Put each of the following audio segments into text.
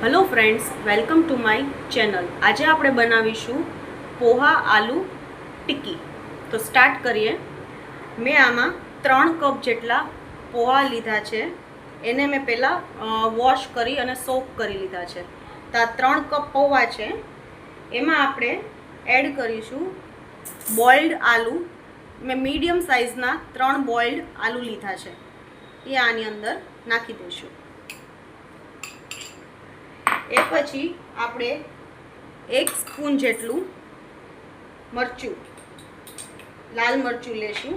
Hello friends, welcome to my channel. आज આપણે બનાવીશું પોહા આલુ ટિક્કી। તો સ્ટાર્ટ કરીએ। મેં આમાં 3 કપ જેટલા પોહા લીધા છે। એને મેં પહેલા વોશ કરી અને સોક કરી લીધા છે। તો આ 3 કપ પોહા છે, એમાં આપણે એડ કરીશું બોઇલ્ડ આલુ। મેં મીડિયમ સાઇઝના 3 બોઇલ્ડ આલુ લીધા છે, એ આની અંદર નાખી દઈશું। એ પછી આપણે 1 સ્પૂન જેટલું મરચું, લાલ મરચું લેશું।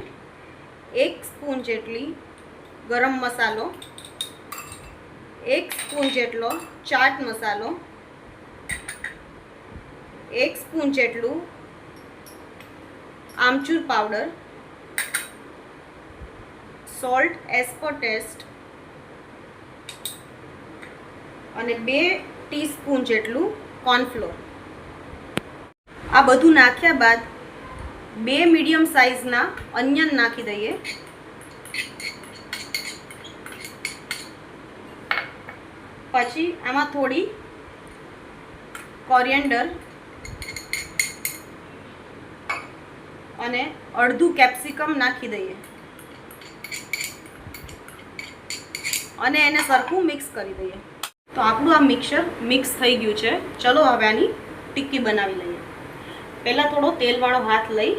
1 સ્પૂન જેટલી ગરમ મસાલો, 1 સ્પૂન જેટલો ચાટ મસાલો, 1 સ્પૂન જેટલું આમચૂર powder, salt as per taste અને 2 ટીસ્પૂન જેટલું કોર્નફ્લોર। આ બધું નાખ્યા બાદ 2 મીડિયમ સાઇઝના અનિયન નાખી દઈએ। પછી આમાં થોડી કોરિએન્ડર અને અડધું કેપ્સિકમ નાખી દઈએ અને એને સરખું મિક્સ કરી દઈએ। તો આપણું આ મિક્સર મિક્સ થઈ ગયું છે। ચલો હવે આની ટિક્કી બનાવી લઈએ। પહેલાં થોડો તેલવાળો હાથ લઈ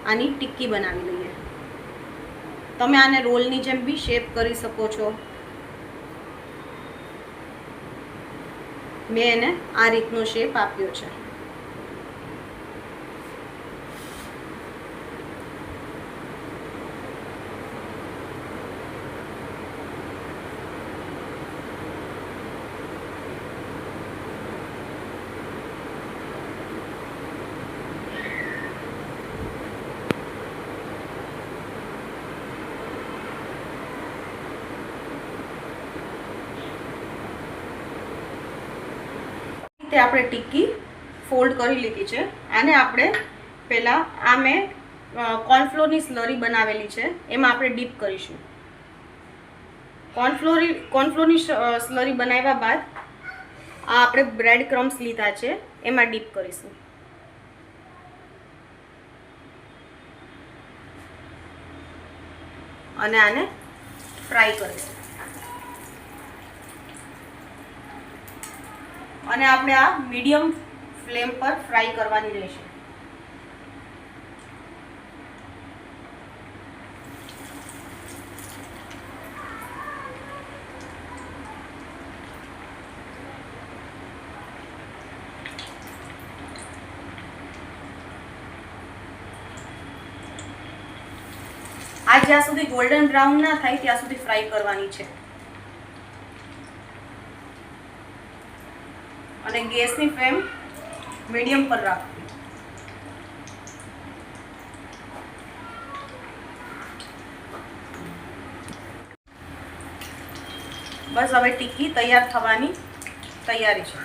આની ટિક્કી બનાવી લઈએ। તમે આને રોલની જેમ બી શેપ કરી શકો છો। મેં એને આ રીતનો શેપ આપ્યો છે। આપણે ટિક્કી ફોલ્ડ કરી લીધી છે। આને આપણે પહેલાં આ મેં કોર્નફ્લોરની સ્લરી બનાવેલી છે, એમાં આપણે ડીપ કરીશું। કોર્નફ્લોરની સ્લરી બનાવ્યા બાદ આ આપણે બ્રેડ ક્રમ્સ લીધા છે, એમાં ડીપ કરીશું અને આને ફ્રાય કરીશું। અને આપણે આ મીડિયમ ફ્લેમ પર ફ્રાય કરવાની રહેશે। આ જ્યાં સુધી ગોલ્ડન બ્રાઉન ના થાય ત્યાં સુધી ફ્રાય કરવાની છે અને ગેસની ફ્લેમ મીડિયમ પર રાખવી। બસ હવે ટિક્કી તૈયાર થવાની તૈયારી છે।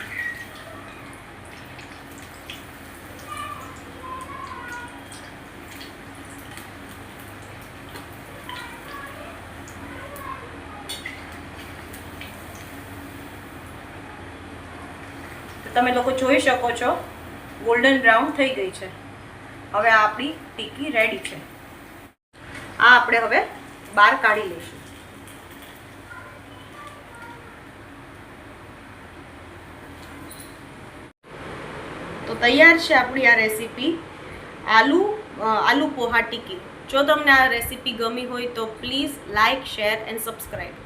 તમે લોકો જોઈ શકો છો ગોલ્ડન બ્રાઉન થઈ ગઈ છે। હવે આપણી ટિક્કી રેડી છે। આ આપણે હવે બહાર કાઢી લઈશું। તો તૈયાર છે આપણી આ રેસીપી આલુ પોહા ટિક્કી। જો તમને આ રેસીપી ગમી હોય તો please like, share and subscribe.